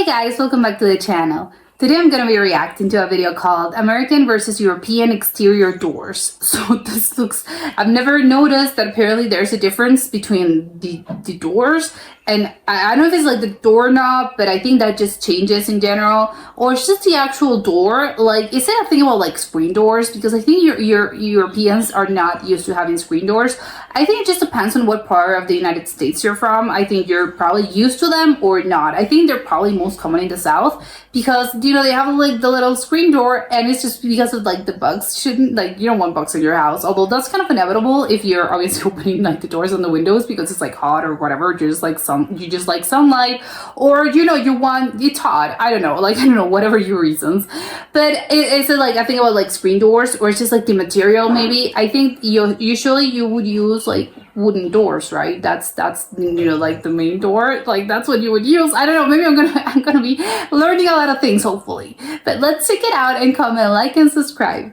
Hey guys, welcome back to the channel. Today I'm going to be reacting to a video called American versus European Exterior Doors. So this looks, I've never noticed that apparently there's a difference between the doors. And I don't know if it's like the doorknob, but I think that just changes in general. Or it's just the actual door. Like, instead of thinking about like screen doors, because I think your Europeans are not used to having screen doors. I think it just depends on what part of the United States you're from. I think you're probably used to them or not. I think they're probably most common in the South because, you know, they have like the little screen door, and it's just because of like the bugs. Shouldn't, like, you don't want bugs in your house. Although that's kind of inevitable if you're obviously opening like the doors and the windows because it's like hot or whatever. You're just like you just like sunlight, or you know, it's hot. I don't know, whatever your reasons. But it's like, I think about like screen doors, or it's just like the material maybe. I think usually you would use like wooden doors, right? That's you know, like the main door, like that's what you would use. I don't know, maybe I'm gonna be learning a lot of things, hopefully. But let's check it out and comment, like, and subscribe.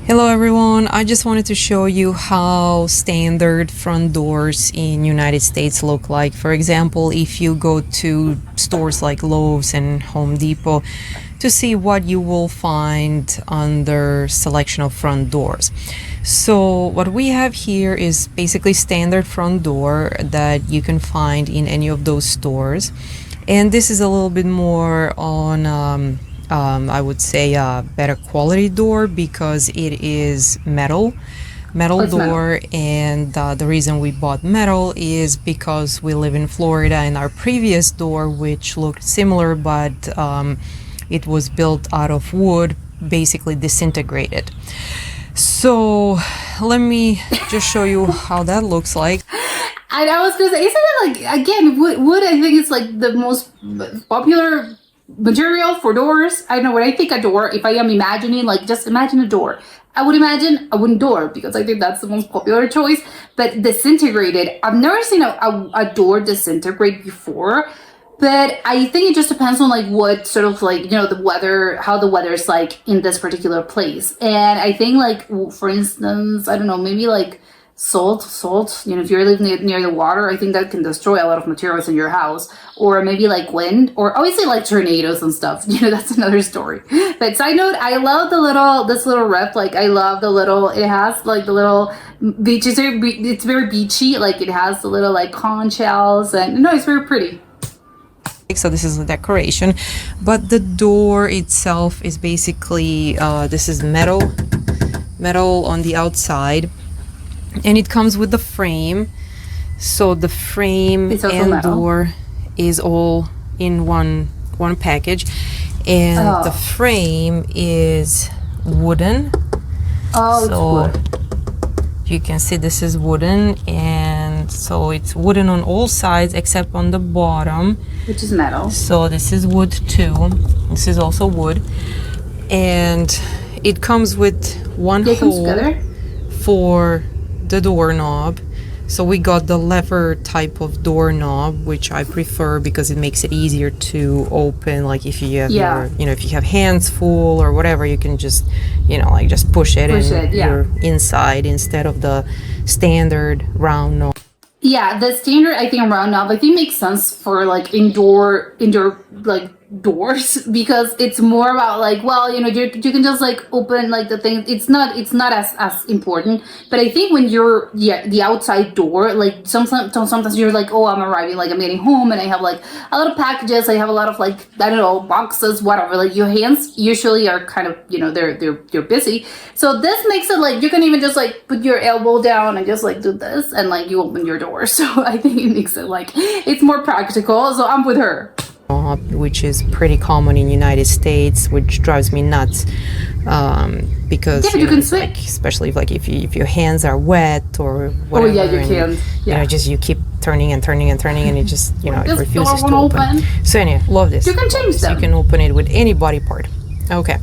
Hello everyone, I just wanted to show you how standard front doors in United States look like. For example, if you go to stores like Lowe's and Home Depot to see what you will find under selection of front doors. So what we have here is basically standard front door that you can find in any of those stores. And this is a little bit more on I would say a better quality door because it is metal door. And the reason we bought metal is because we live in Florida, and our previous door, which looked similar but it was built out of wood, basically disintegrated. So let me just show you how that looks like. And I was gonna say, isn't it like, again, wood I think it's like the most popular material for doors. I know when I think a door, if I am imagining, like, just imagine a door, I would imagine a wooden door because I think that's the most popular choice. But disintegrated, I've never seen a door disintegrate before. But I think it just depends on like what sort of, like, you know, the weather, how the weather is like in this particular place. And I think, like, for instance, I don't know, maybe like salt, you know, if you're living near the water, I think that can destroy a lot of materials in your house. Or maybe like wind, or obviously like tornadoes and stuff, you know, that's another story. But side note, I love this little rep. Like, I love it has like the little beaches, it's very beachy, like it has the little like conch shells, and no, it's very pretty. So this is the decoration, but the door itself is basically this is metal on the outside, and it comes with the frame. So the frame and door is all in one package, and the frame is wooden. So it's wood. You can see this is wooden, and so it's wooden on all sides except on the bottom, which is metal. So this is wood too. This is also wood, and it comes with one hole for the doorknob. So we got the lever type of doorknob, which I prefer because it makes it easier to open. Like if you have if you have hands full or whatever, you can just, you know, like just push it you're inside instead of the standard round knob. Yeah, the standard, I think, round knob, I think, makes sense for like indoor like doors, because it's more about like, well, you know, you can just like open like the thing. It's not as important. But I think when you're the outside door, like sometimes you're like, oh, I'm arriving, like I'm getting home and I have like a lot of packages, I have a lot of like, I don't know, boxes, whatever. Like your hands usually are kind of, you know, they're busy. So this makes it like you can even just like put your elbow down and just like do this, and like you open your door. So I think it makes it like it's more practical. So I'm with her. Which is pretty common in United States, which drives me nuts because you can switch, like, especially if your hands are wet or whatever. Oh yeah, you can. You know, just you keep turning and it just, you know, it refuses to open. So anyway, love this. You can change them. You can open it with any body part. Okay,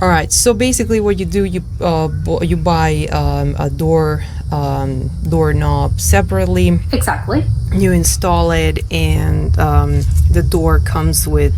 all right. So basically, what you do, you buy a doorknob separately. Exactly. You install it, and the door comes with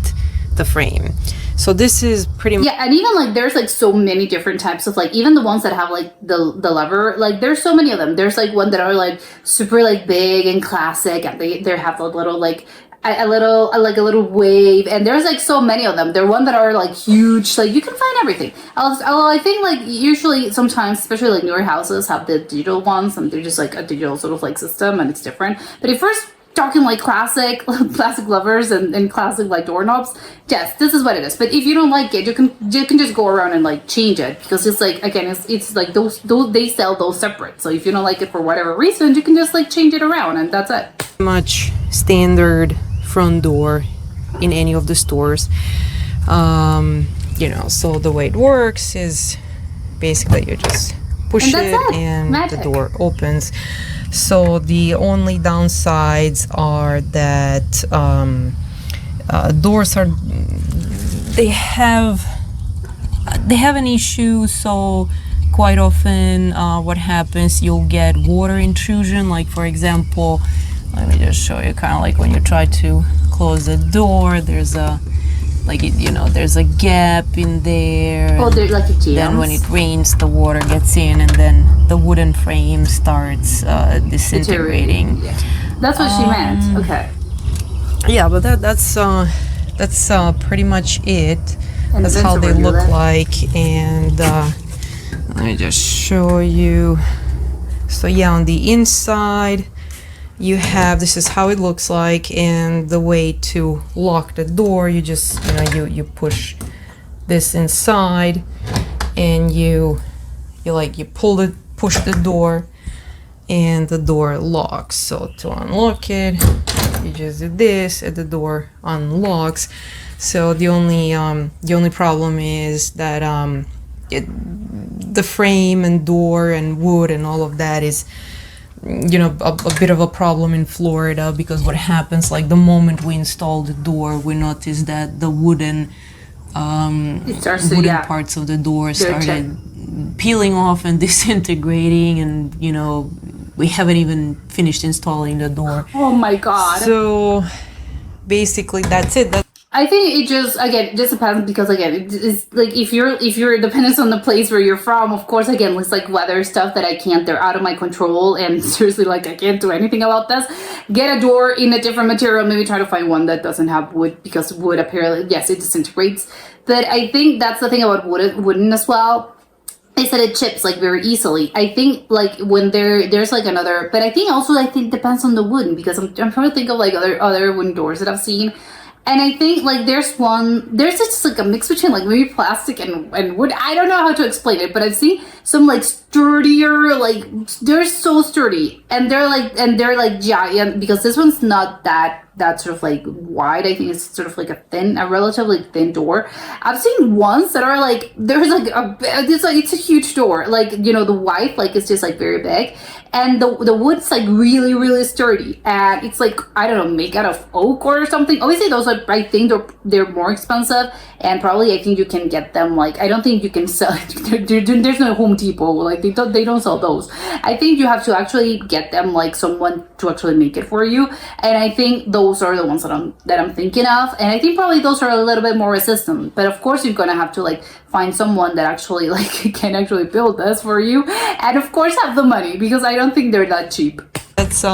the frame. So this is pretty much... Yeah, and even like there's like so many different types of like, even the ones that have like the lever, like there's so many of them. There's like one that are like super like big and classic, and they have the little like like a little wave, and there's like so many of them. There are one that are like huge, like you can find everything. I think like usually sometimes, especially like newer houses have the digital ones, and they're just like a digital sort of like system, and it's different. But if we're talking like classic lovers and classic like doorknobs, yes, this is what it is. But if you don't like it, you can just go around and like change it, because it's like, again, it's like those they sell those separate. So if you don't like it for whatever reason, you can just like change it around, and that's it. Much standard front door in any of the stores. So the way it works is basically you just push And that's it it. and Magic. the door opens. So the only downsides are that doors are they have an issue. So quite often what happens, you'll get water intrusion. Like, for example, let me just show you, kind of like when you try to close the door, there's a there's a gap in there. Oh, there's like a jams. Then when it rains, the water gets in, and then the wooden frame starts disintegrating. Yeah. That's what she meant. Okay. Yeah, but that's pretty much it. And That's then how to they review look that. like, and let me just show you. So yeah, on the inside you have, this is how it looks like, and the way to lock the door, you just you push this inside, and you push the door, and the door locks. So to unlock it, you just do this, and the door unlocks. So the only problem is that the frame and door and wood and all of that is a bit of a problem in Florida, because what happens, like the moment we install the door, we notice that the wooden parts of the door started peeling off and disintegrating, and we haven't even finished installing the door. Oh my god. So basically that's it. I think it just depends, because again, it's like if you're dependent on the place where you're from, of course, again, it's like weather stuff that they're out of my control, and seriously, like I can't do anything about this. Get a door in a different material, maybe try to find one that doesn't have wood, because wood apparently, yes, it disintegrates. But I think that's the thing about wooden as well. They said it chips like very easily. I think like when there's like another, but I think depends on the wooden, because I'm trying to think of like other wooden doors that I've seen. And I think like there's just like a mix between like maybe plastic and wood. I don't know how to explain it, but I've seen some like sturdier, like they're so sturdy, and they're like giant, because this one's not that sort of like wide. I think it's sort of like a relatively thin door. I've seen ones that are like, there's like it's a huge door, like the white like it's just like very big, and the wood's like really really sturdy, and it's like, I don't know, made out of oak or something. Obviously those are, I think they're more expensive, and probably I think you can get them, like I don't think you can sell there's no Home Depot, like they don't sell those. I think you have to actually get them, like someone to actually make it for you, and I think those are the ones that I'm thinking of, and I think probably those are a little bit more resistant. But of course you're gonna have to like find someone that actually like can actually build this for you, and of course have the money, because I don't think they're that cheap. That's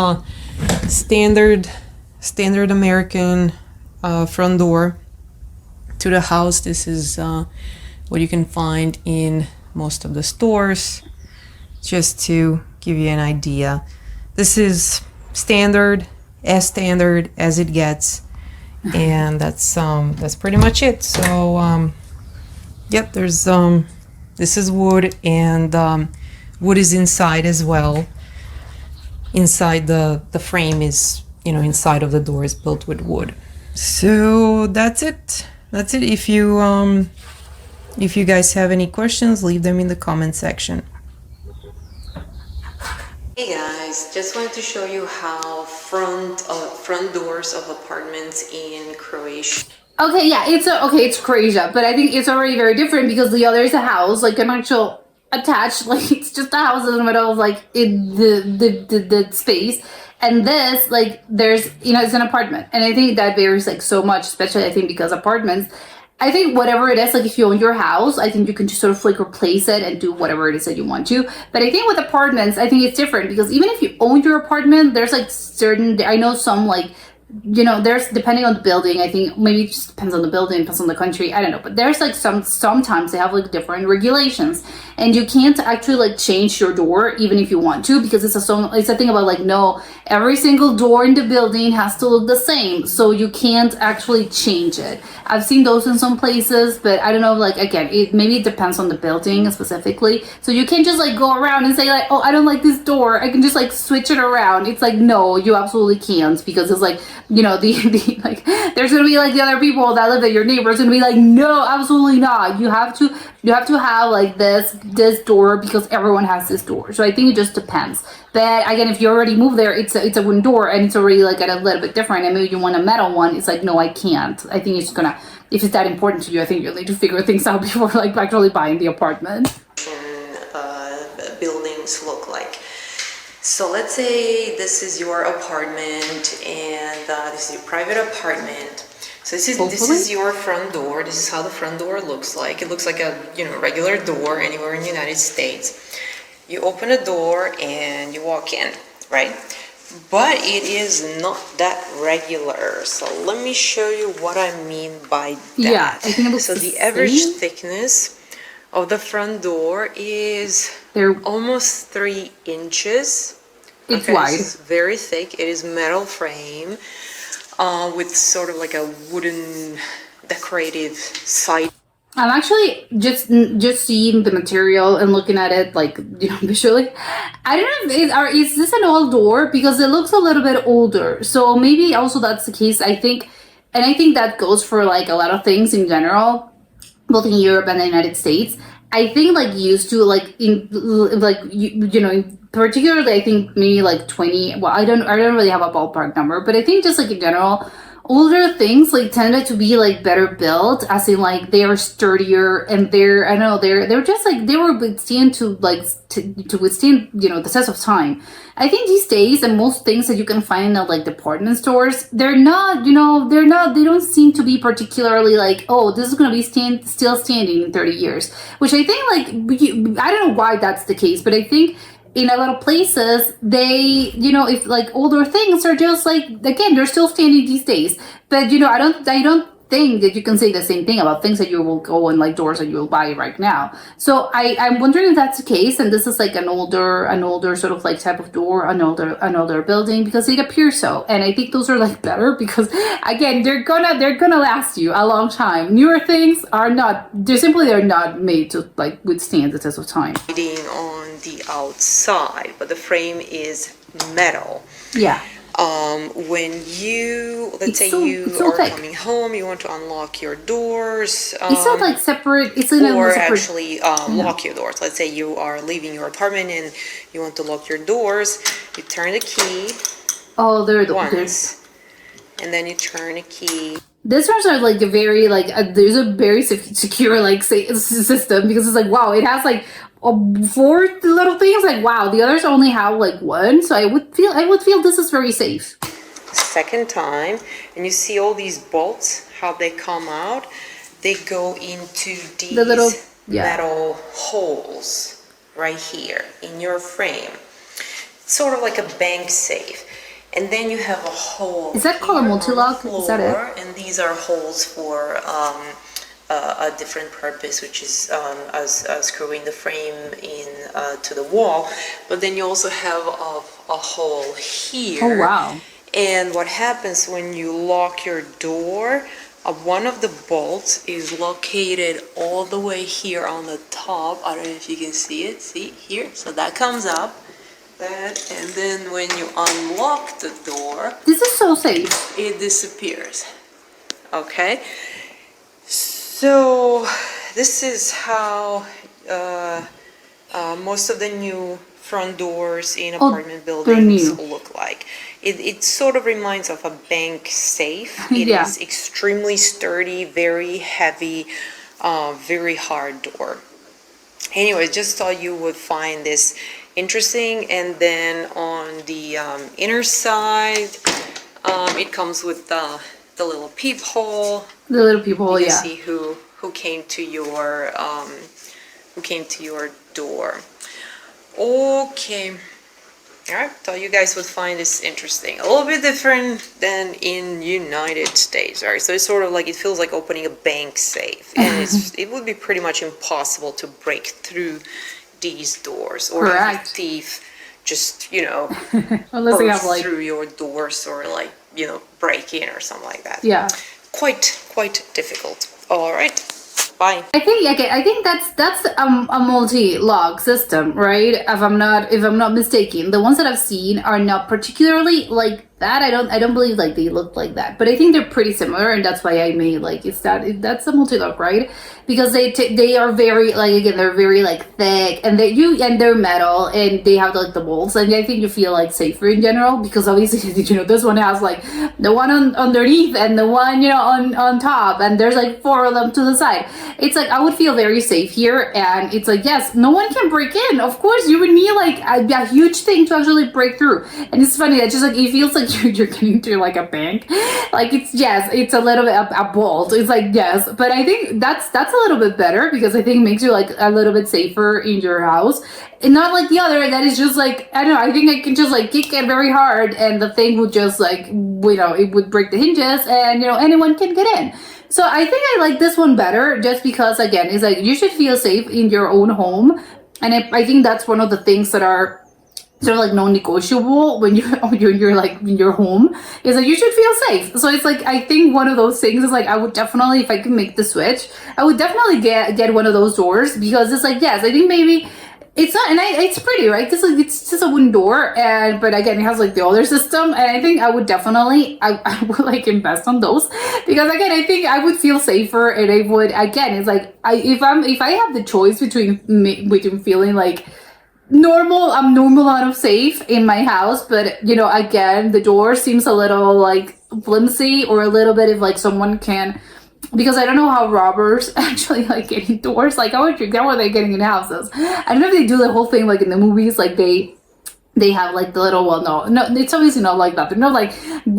standard American front door to the house. This is what you can find in most of the stores, just to give you an idea. This is standard as it gets, and that's pretty much it. So yep, there's this is wood, and wood is inside as well. Inside the frame is, inside of the door is built with wood. So that's it. If you guys have any questions, leave them in the comment section. Hey guys, just wanted to show you how front doors of apartments in Croatia. Okay, yeah, it's Croatia, but I think it's already very different, because the other is a house, like an actual attached, like it's just a house in the middle of like in the space, and this, like there's, it's an apartment, and I think that varies like so much, especially I think because apartments, I think whatever it is, like if you own your house, I think you can just sort of like replace it and do whatever it is that you want to. But I think with apartments, I think it's different, because even if you own your apartment, there's like certain, I know some like there's, depending on the building, I think maybe it just depends on the building, depends on the country, I don't know, but there's like sometimes they have like different regulations, and you can't actually like change your door even if you want to, because it's a thing about like, no, every single door in the building has to look the same, so you can't actually change it. I've seen those in some places, but I don't know, like, again, maybe it depends on the building specifically, so you can't just like go around and say like, oh, I don't like this door, I can just like switch it around. It's like, no, you absolutely can't, because it's like, the like, there's gonna be like the other people that live there, your neighbors gonna be like, no, absolutely not, you have to have like this door because everyone has this door. So I think it just depends. But again, if you already moved there, it's a wooden door and it's already like a little bit different, and maybe you want a metal one, it's like, no, I can't. I think it's gonna, if it's that important to you, I think you'll need to figure things out before like actually buying the apartment. Buildings look like. So let's say this is your apartment, and this is your private apartment. So this is your front door. This is how the front door looks like. It looks like a regular door anywhere in the United States. You open a door and you walk in, right? But it is not that regular. So let me show you what I mean by that. Yeah, I think it looks so the average thickness of the front door is almost 3 inches. It's wide. It's very thick. It is metal frame with sort of like a wooden decorative side. I'm actually just seeing the material and looking at it like, visually. I don't know if is this an old door, because it looks a little bit older. So maybe also that's the case. I think that goes for like a lot of things in general, both in Europe and the United States. I think like used to like in like particularly I think maybe like 20. Well, I don't really have a ballpark number, but I think just like in general, older things like tended to be like better built, as in like they are sturdier, and they're just like they were withstand to withstand the test of time. I think these days, and most things that you can find at like department stores, they don't seem to be particularly like, oh, this is going to be still standing in 30 years, which I think like I don't know why that's the case, but I think in a lot of places, they, if like older things are just like, again, they're still standing these days. But, I don't think that you can say the same thing about things that you will go and like doors that you will buy right now. So I'm wondering if that's the case, and this is like an older sort of like type of door, an older building, because it appears so. And I think those are like better because, again, they're gonna last you a long time. Newer things are not, they're not made to like withstand the test of time. On the outside, but the frame is metal. Yeah. When let's say you are coming home, you want to unlock your doors. It's not like separate. It's actually lock your doors. Let's say you are leaving your apartment and you want to lock your doors. You turn the key. Oh, once, and then you turn the key. This one's are like a very like there's a very secure like system, because it's like, wow, it has like 4 little things, like, wow, the others only have like 1, so I would feel this is very safe. Second time, and you see all these bolts, how they come out, they go into these little metal holes right here in your frame, sort of like a bank safe. And then you have a hole. Is that called a multi-lock? Is that it? And these are holes for a different purpose, which is screwing the frame in to the wall. But then you also have a hole here. Oh, wow. And what happens when you lock your door, one of the bolts is located all the way here on the top. I don't know if you can see it. See here? So that comes up. And then when you unlock the door, this is so safe. It disappears. Okay? So this is how most of the new front doors in apartment buildings look like. It sort of reminds of a bank safe. It is extremely sturdy, very heavy, very hard door. Anyway, just thought you would find this interesting. And then on the inner side, it comes with the little peephole. The little peephole, you can see who came to your door. Okay. Alright, thought you guys would find this interesting. A little bit different than in United States, right? So it's sort of like, it feels like opening a bank safe. And it would be pretty much impossible to break through these doors. Or have a Correct. thief just, you know, Unless they have burst like, through your doors or like, you know, break in or something like that. yeah. Quite difficult. Alright, bye. I think that's a multi-log system, right? If I'm not mistaken, the ones that I've seen are not particularly like that. I don't believe like they look like that, but I think they're pretty similar, and that's why I made like that's a multi-log, right? Because they are very like, again, they're very like thick, and they're metal, and they have like the bolts, and I think you feel like safer in general, because obviously you know this one has like the one underneath and the one, you know, on top, and there's like 4 of them to the side. It's like I would feel very safe here, and it's like, yes, no one can break in. Of course, you would need like a huge thing to actually break through. And it's funny that just like it feels like you're getting to like a bank. Like it's a little bit a bolt. It's like, yes, but I think that's a little bit better, because I think it makes you like a little bit safer in your house, and not like the other that is just like, I don't know. I think I can just like kick it very hard, and the thing would just like, you know, it would break the hinges, and you know anyone can get in. So I think I like this one better, just because again, it's like you should feel safe in your own home, and I think that's one of the things that are sort of like non-negotiable when you're like in your home, is like you should feel safe. So it's like, I think one of those things is like, I would definitely, if I could make the switch, I would definitely get one of those doors, because it's like, yes, I think maybe it's not, and it's pretty, right? It's just a wooden door, but again, it has like the other system, and I think I would definitely, I would like invest on those, because again, I think I would feel safer, and I would, again, it's like, if I have the choice between feeling like I'm normal out of safe in my house, but you know, again, the door seems a little like flimsy, or a little bit if like someone can, because I don't know how robbers actually like getting doors, like how are they getting in houses? I don't know if they do the whole thing like in the movies, like they have like the little, well, no, it's obviously not like that. They're not like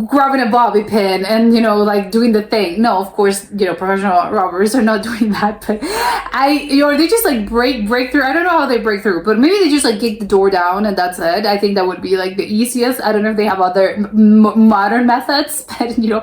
grabbing a bobby pin and, you know, like doing the thing. No, of course, you know, professional robbers are not doing that. But or they just like break through. I don't know how they break through, but maybe they just like kick the door down and that's it. I think that would be like the easiest. I don't know if they have other modern methods, but you know,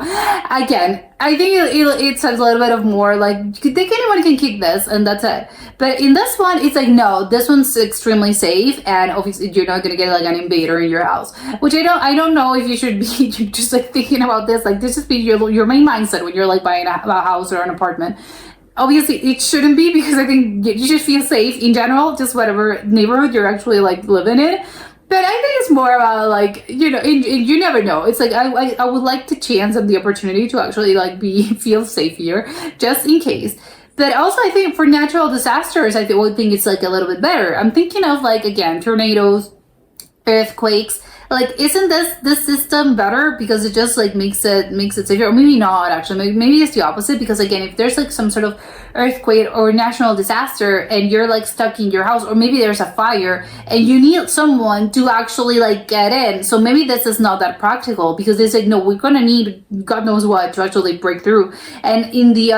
again, I think it's a little bit of more like, anyone can kick this and that's it. But in this one, it's like, no, this one's extremely safe, and obviously you're not gonna get like an invader in your house, which I don't know if you should be just like thinking about this. Like this should be your main mindset when you're like buying a house or an apartment. Obviously it shouldn't be, because I think you should feel safe in general, just whatever neighborhood you're actually like living in. But I think it's more about like, you know, you never know. It's like I would like to chance on the opportunity to actually like feel safe here, just in case. But also I think for natural disasters, I would think it's like a little bit better. I'm thinking of like, again, tornadoes, earthquakes. Like, isn't this system better, because it just like makes it safer? Or maybe not, actually. Maybe it's the opposite, because again, if there's like some sort of earthquake or natural disaster and you're like stuck in your house, or maybe there's a fire and you need someone to actually like get in, so maybe this is not that practical, because it's like, no, we're gonna need God knows what to actually break through. And in the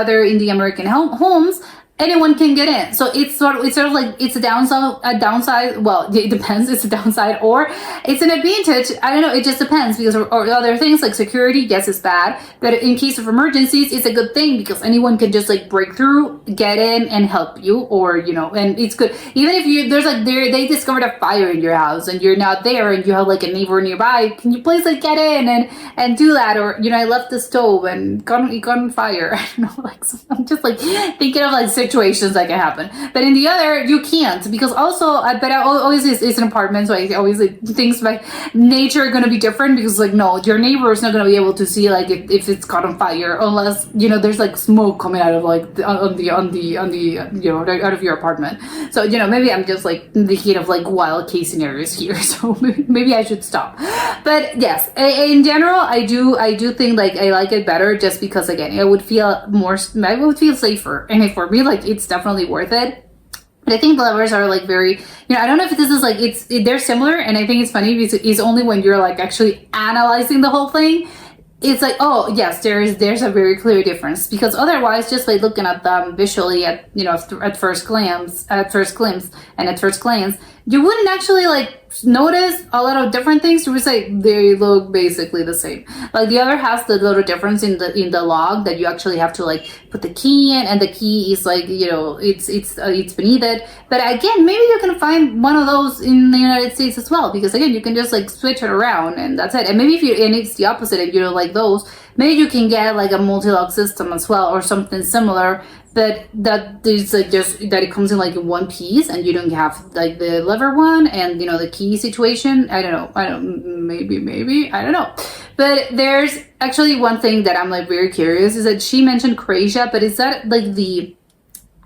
American homes, anyone can get in. So it's sort of like, it's a downside. Well, it depends. It's a downside or it's an advantage. I don't know. It just depends, because or other things like security, yes, it's bad. But in case of emergencies, it's a good thing, because anyone can just like break through, get in and help you, or, you know, and it's good. Even if there's like, they discovered a fire in your house and you're not there and you have like a neighbor nearby, can you please like get in and do that? Or, you know, I left the stove and it got on fire. I don't know, like, so I'm just like thinking of like situations that can happen. But in the other, you can't, because also, but obviously it's an apartment, so I obviously things by nature are going to be different, because like, no, your neighbor is not going to be able to see like if it's caught on fire, unless, you know, there's like smoke coming out of like on the you know, out of your apartment. So, you know, maybe I'm just like thinking of like wild case scenarios here, so maybe I should stop. But yes, in general, I do think like I like it better, just because again, I would feel safer, and for me, like, it's definitely worth it. But I think lovers are like very, you know, I don't know if this is like, they're similar, and I think it's funny because it's only when you're like actually analyzing the whole thing, it's like, oh yes, there's a very clear difference, because otherwise, just by looking at them visually at, you know, at first glance, you wouldn't actually like notice a lot of different things, you would say they look basically the same. Like the other has the little difference in the log that you actually have to like put the key in, and the key is like, you know, it's beneath it. But again, maybe you can find one of those in the United States as well, because again, you can just like switch it around and that's it. And maybe and it's the opposite, if you don't like those, maybe you can get like a multi-log system as well or something similar, but that is like just that it comes in like in one piece and you don't have like the lever one and, you know, the key situation. I don't know, maybe I don't know. But there's actually one thing that I'm like very curious, is that she mentioned Croatia, but is that like the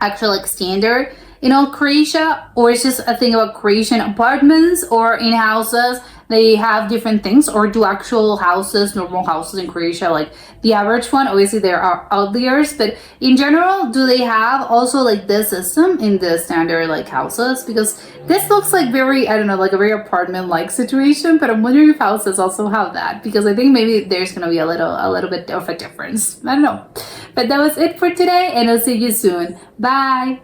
actual like standard in all Croatia, or is just a thing about Croatian apartments or in houses they have different things, or do actual houses, normal houses in Croatia, like the average one, obviously there are outliers, but in general, do they have also like this system in the standard like houses? Because this looks like very, I don't know, like a very apartment-like situation, but I'm wondering if houses also have that, because I think maybe there's gonna be a little bit of a difference. I don't know. But that was it for today, and I'll see you soon. Bye!